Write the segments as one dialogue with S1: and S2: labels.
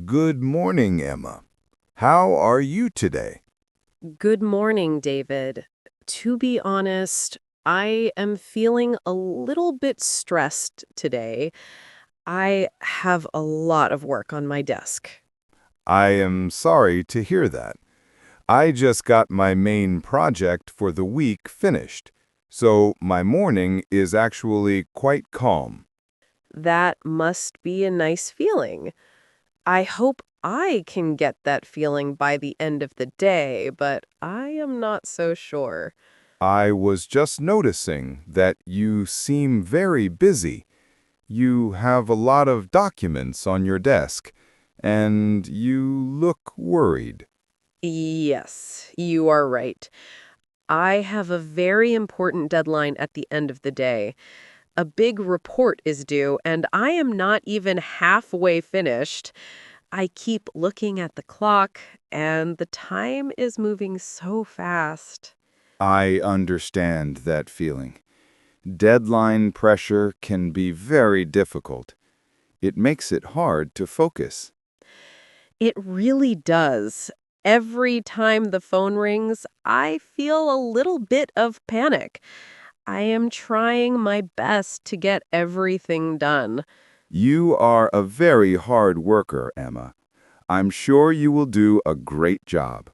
S1: Good morning, Emma. How are you today?
S2: Good morning, David. To be honest, I am feeling a little bit stressed today. I have a lot of work on my desk.
S1: I am sorry to hear that. I just got my main project for the week finished, so my morning is actually quite calm.
S2: That must be a nice feeling. I hope I can get that feeling by the end of the day, but I am not so sure.
S1: I was just noticing that you seem very busy. You have a lot of documents on your desk, and you look worried.
S2: Yes, you are right. I have a very important deadline at the end of the day. A big report is due, and I am not even halfway finished. I keep looking at the clock, and the time is moving so fast.
S1: I understand that feeling. Deadline pressure can be very difficult. It makes it hard to focus.
S2: It really does. Every time the phone rings, I feel a little bit of panic. I am trying my best to get everything done.
S1: You are a very hard worker, Emma. I'm sure you will do a great job.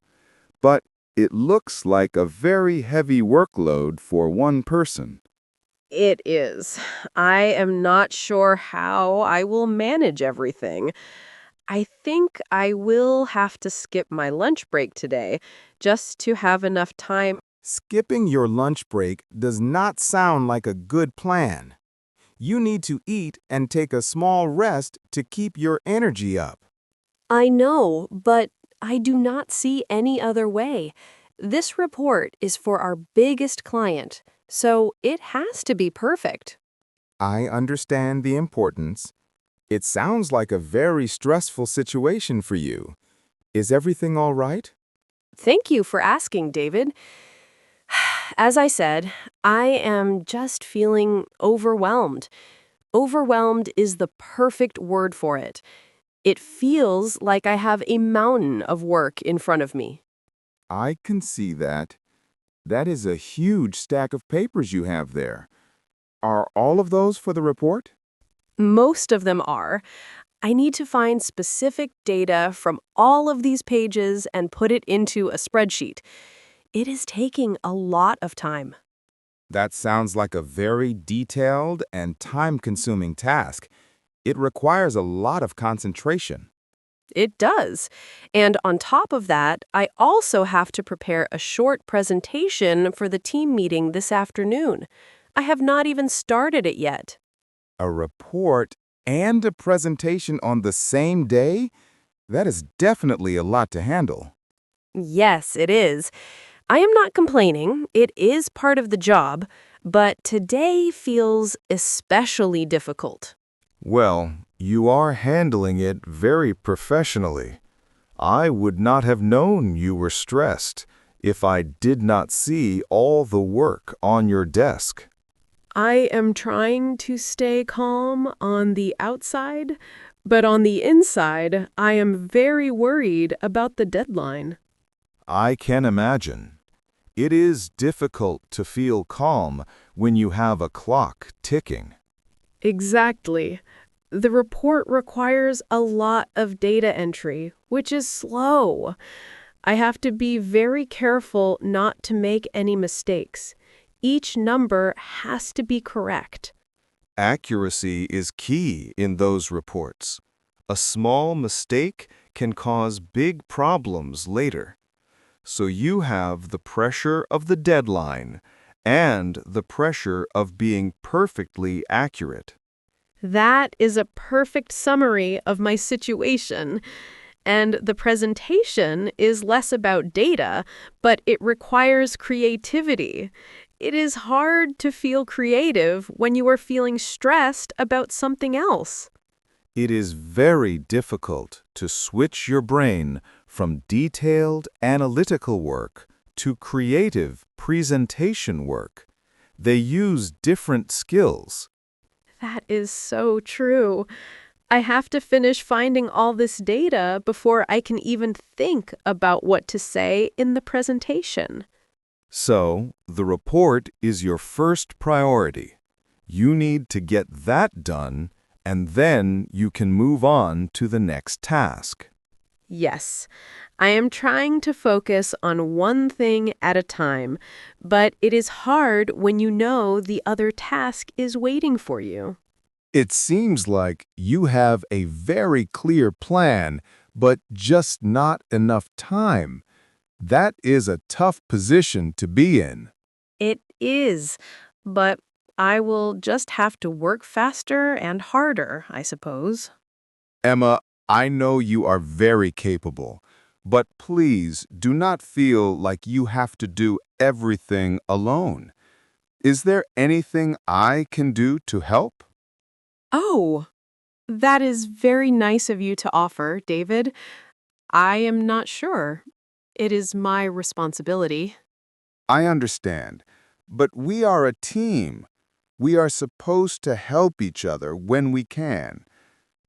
S1: But it looks like a very heavy workload for one person.
S2: It is. I am not sure how I will manage everything. I think I will have to skip my lunch break today just to have enough time.
S3: Skipping your lunch break does not sound like a good plan. You need to eat and take a small rest to keep your energy up.
S4: I know, but I do not see any other way. This report is for our biggest client, so it has to be perfect.
S3: I understand the importance. It sounds like a very stressful situation for you. Is everything all right?
S4: Thank you for asking, David. As I said, I am just feeling overwhelmed. Overwhelmed is the perfect word for it. It feels like I have a mountain of work in front of me.
S3: I can see that. That is a huge stack of papers you have there. Are all of those for the report?
S4: Most of them are. I need to find specific data from all of these pages and put it into a spreadsheet. It is taking a lot of time.
S3: That sounds like a very detailed and time-consuming task. It requires a lot of concentration.
S4: It does. And on top of that, I also have to prepare a short presentation for the team meeting this afternoon. I have not even started it yet.
S3: A report and a presentation on the same day? That is definitely a lot to handle.
S4: Yes, it is. I am not complaining. It is part of the job, but today feels especially difficult.
S1: Well, you are handling it very professionally. I would not have known you were stressed if I did not see all the work on your desk.
S2: I am trying to stay calm on the outside, but on the inside, I am very worried about the deadline.
S1: I can imagine. It is difficult to feel calm when you have a clock ticking.
S2: Exactly. The report requires a lot of data entry, which is slow. I have to be very careful not to make any mistakes. Each number has to be correct.
S1: Accuracy is key in those reports. A small mistake can cause big problems later. So you have the pressure of the deadline and the pressure of being perfectly accurate.
S2: That is a perfect summary of my situation. And the presentation is less about data, but it requires creativity. It is hard to feel creative when you are feeling stressed about something else.
S1: It is very difficult to switch your brain from detailed analytical work to creative presentation work. They use different skills.
S2: That is so true. I have to finish finding all this data before I can even think about what to say in the presentation.
S1: So, the report is your first priority. You need to get that done, and then you can move on to the next task.
S2: Yes, I am trying to focus on one thing at a time, but it is hard when you know the other task is waiting for you.
S3: It seems like you have a very clear plan, but just not enough time. That is a tough position to be in.
S2: It is, but I will just have to work faster and harder, I suppose.
S3: Emma, I know you are very capable, but please do not feel like you have to do everything alone. Is there anything I can do to help?
S4: Oh, that is very nice of you to offer, David. I am not sure. It is my responsibility.
S3: I understand, but we are a team. We are supposed to help each other when we can.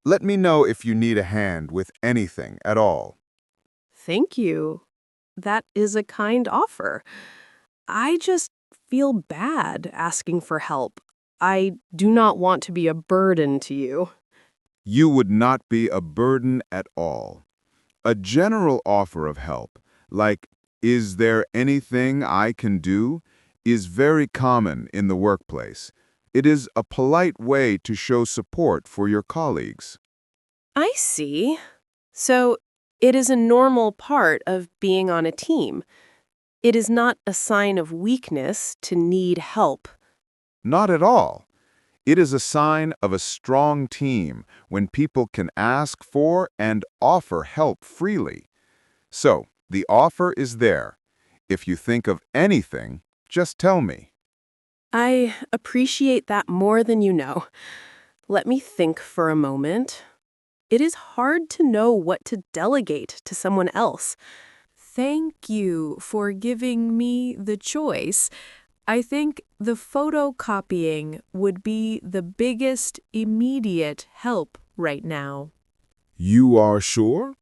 S3: Let me know if you need a hand with anything at all.
S4: Thank you. That is a kind offer. I just feel bad asking for help. I do not want to be a burden to you.
S3: You would not be a burden at all. A general offer of help, like, "Is there anything I can do?" is very common in the workplace. It is a polite way to show support for your colleagues.
S4: I see. So it is a normal part of being on a team. It is not a sign of weakness to need help.
S3: Not at all. It is a sign of a strong team when people can ask for and offer help freely. So, the offer is there. If you think of anything, just tell me.
S4: I appreciate that more than you know. Let me think for a moment. It is hard to know what to delegate to someone else. Thank you for giving me the choice. I think the photocopying would be the biggest immediate help right now.
S3: You are sure?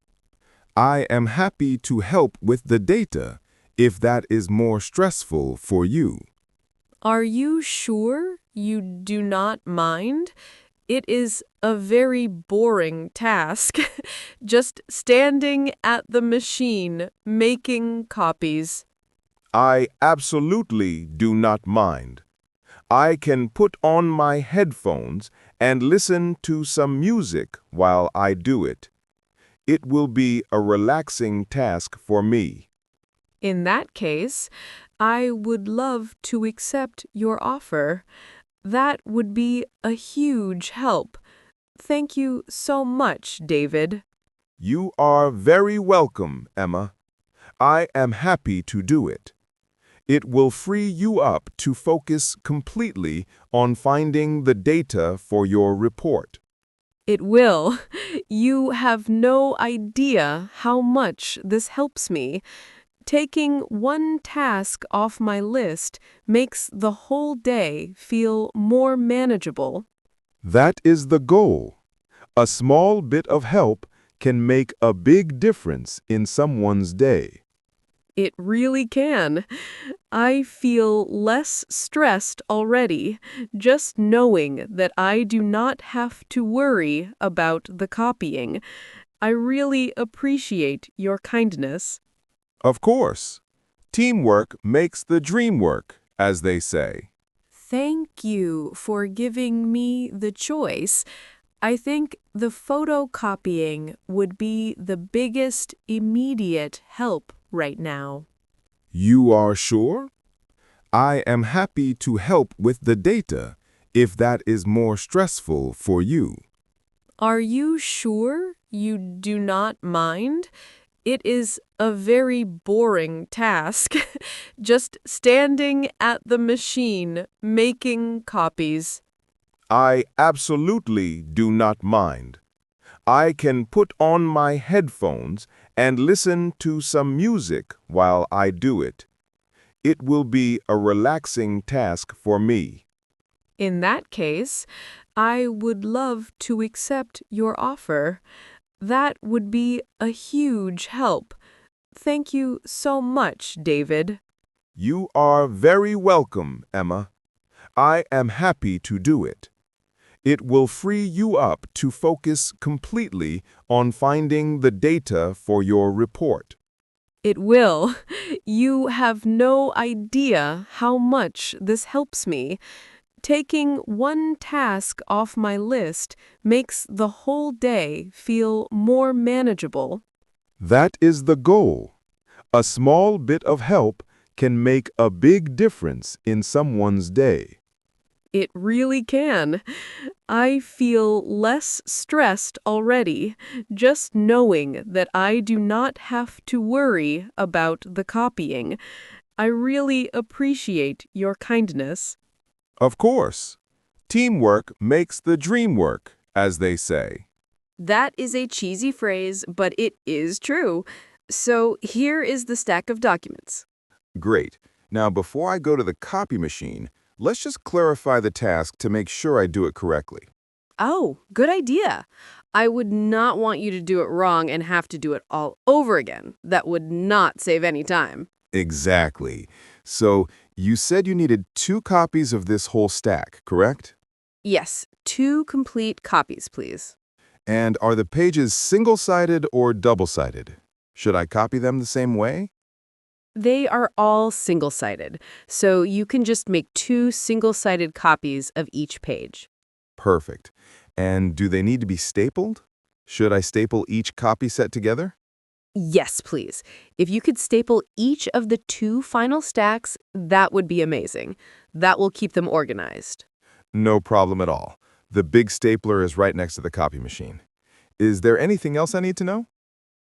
S3: I am happy to help with the data if that is more stressful for you.
S4: Are you sure you do not mind? It is a very boring task. Just standing at the machine making copies.
S3: I absolutely do not mind. I can put on my headphones and listen to some music while I do it. It will be a relaxing task for me.
S4: In that case, I would love to accept your offer. That would be a huge help. Thank you so much, David.
S3: You are very welcome, Emma. I am happy to do it. It will free you up to focus completely on finding the data for your report.
S4: It will. You have no idea how much this helps me. Taking one task off my list makes the whole day feel more manageable.
S3: That is the goal. A small bit of help can make a big difference in someone's day.
S4: It really can. I feel less stressed already, just knowing that I do not have to worry about the copying. I really appreciate your kindness.
S3: Of course, teamwork makes the dream work, as they say.
S4: Thank you for giving me the choice. I think the photocopying would be the biggest immediate help right now.
S3: You are sure? I am happy to help with the data if that is more stressful for you.
S4: Are you sure you do not mind? It is a very boring task, just standing at the machine making copies.
S3: I absolutely do not mind. I can put on my headphones and listen to some music while I do it. It will be a relaxing task for me.
S4: In that case,
S2: I would love to accept your offer. That would be a huge help. Thank you so much, David.
S3: You are very welcome, Emma. I am happy to do it. It will free you up to focus completely on finding the data for your report.
S2: It will. You have no idea how much this helps me. Taking one task off my list makes the whole day feel more manageable.
S3: That is the goal. A small bit of help can make a big difference in someone's day.
S2: It really can. I feel less stressed already, just knowing that I do not have to worry about the copying. I really appreciate your kindness.
S3: Of course, teamwork makes the dream work, as they say.
S2: That is a cheesy phrase, but it is true. So here is the stack of documents.
S3: Great. Now, before I go to the copy machine, let's just clarify the task to make sure I do it correctly.
S2: Oh, good idea. I would not want you to do it wrong and have to do it all over again. That would not save any time.
S3: Exactly. So, you said you needed 2 copies of this whole stack, correct?
S2: Yes, 2 complete copies, please.
S3: And are the pages single-sided or double-sided? Should I copy them the same way?
S2: They are all single-sided, so you can just make 2 single-sided copies of each page.
S3: Perfect. And do they need to be stapled? Should I staple each copy set together?
S2: Yes, please. If you could staple each of the 2 final stacks, that would be amazing. That will keep them organized.
S3: No problem at all. The big stapler is right next to the copy machine. Is there anything else I need to know?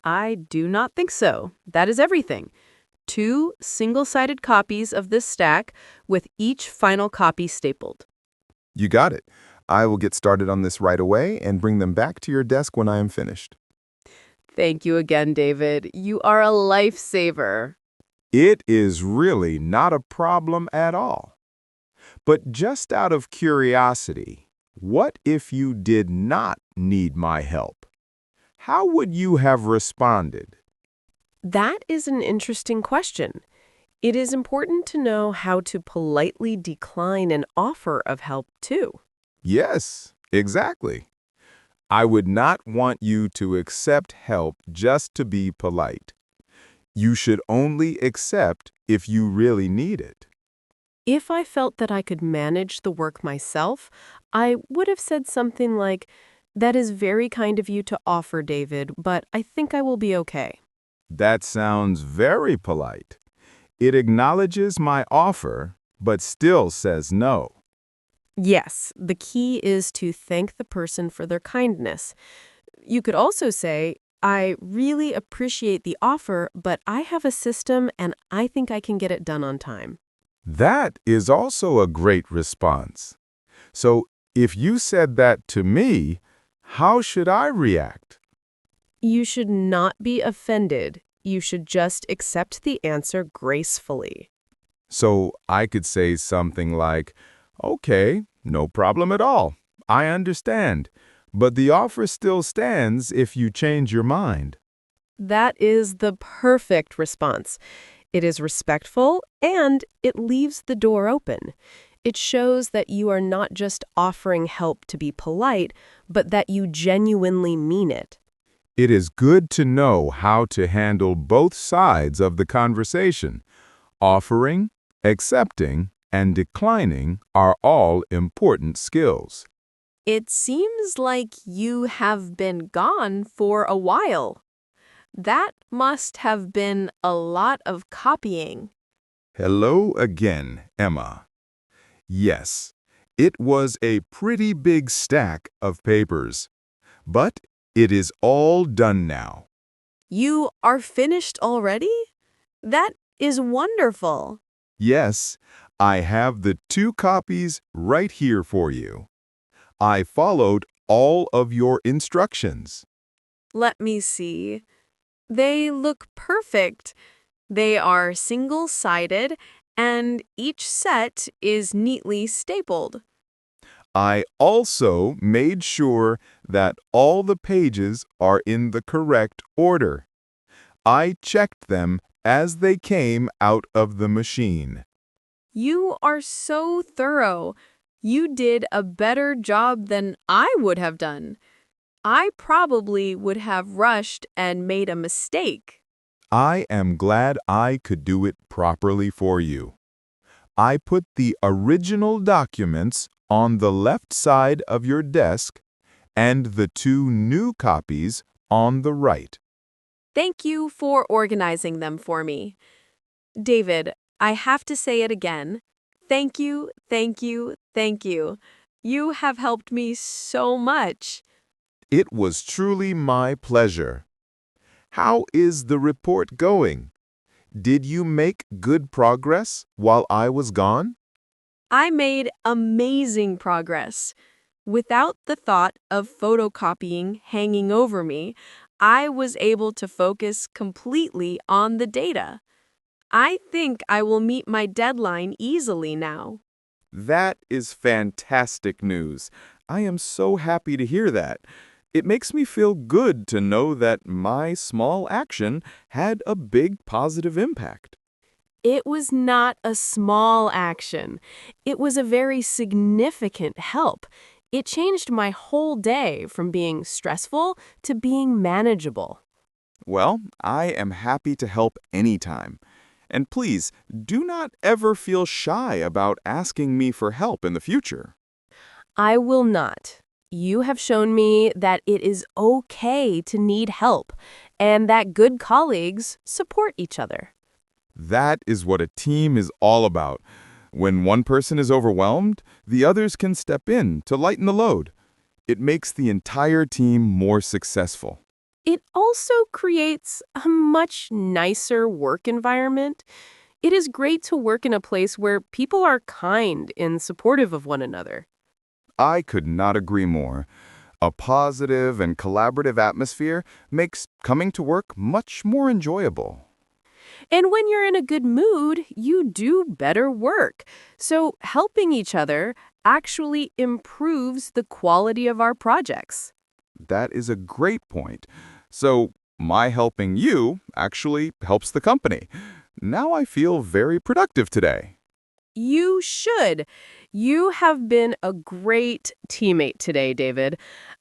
S2: I do not think so. That is everything. 2 single-sided copies of this stack with each final copy stapled.
S3: You got it. I will get started on this right away and bring them back to your desk when I am finished.
S2: Thank you again, David. You are a lifesaver.
S3: It is really not a problem at all. But just out of curiosity, what if you did not need my help? How would you have responded?
S2: That is an interesting question. It is important to know how to politely decline an offer of help, too.
S3: Yes, exactly. I would not want you to accept help just to be polite. You should only accept if you really need it.
S2: If I felt that I could manage the work myself, I would have said something like, "That is very kind of you to offer, David, but I think I will be okay."
S3: That sounds very polite. It acknowledges my offer, but still says no.
S2: Yes, the key is to thank the person for their kindness. You could also say, "I really appreciate the offer, but I have a system and I think I can get it done on time."
S3: That is also a great response. So, if you said that to me, how should I react?
S2: You should not be offended. You should just accept the answer gracefully.
S3: So, I could say something like, "Okay, no problem at all. I understand. But the offer still stands if you change your mind."
S2: That is the perfect response. It is respectful and it leaves the door open. It shows that you are not just offering help to be polite, but that you genuinely mean it.
S3: It is good to know how to handle both sides of the conversation. Offering, accepting, and declining are all important skills.
S2: It seems like you have been gone for a while. That must have been a lot of copying.
S3: Hello again, Emma. Yes, it was a pretty big stack of papers, but it is all done now.
S2: You are finished already? That is wonderful.
S3: Yes, I have the 2 copies right here for you. I followed all of your instructions.
S2: Let me see. They look perfect. They are single-sided, and each set is neatly stapled.
S3: I also made sure that all the pages are in the correct order. I checked them as they came out of the machine.
S4: You are so thorough. You did a better job than I would have done. I probably would have rushed and made a mistake.
S3: I am glad I could do it properly for you. I put the original documents on the left side of your desk and the 2 new copies on the right.
S4: Thank you for organizing them for me. David, I have to say it again. Thank you, thank you, thank you. You have helped me so much.
S3: It was truly my pleasure. How is the report going? Did you make good progress while I was gone?
S4: I made amazing progress. Without the thought of photocopying hanging over me, I was able to focus completely on the data. I think I will meet my deadline easily now.
S1: That is fantastic news. I am so happy to hear that. It makes me feel good to know that my small action had a big positive impact.
S4: It was not a small action. It was a very significant help. It changed my whole day from being stressful to being manageable.
S1: Well, I am happy to help anytime. And please, do not ever feel shy about asking me for help in the future.
S4: I will not. You have shown me that it is okay to need help and that good colleagues support each other.
S3: That is what a team is all about. When one person is overwhelmed, the others can step in to lighten the load. It makes the entire team more successful.
S4: It also creates a much nicer work environment. It is great to work in a place where people are kind and supportive of one another.
S3: I could not agree more. A positive and collaborative atmosphere makes coming to work much more enjoyable.
S4: And when you're in a good mood, you do better work. So helping each other actually improves the quality of our projects.
S3: That is a great point. So, my helping you actually helps the company. Now I feel very productive today.
S4: You should. You have been a great teammate today, David.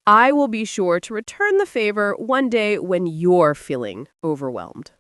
S4: I will be sure to return the favor one day when you're feeling overwhelmed.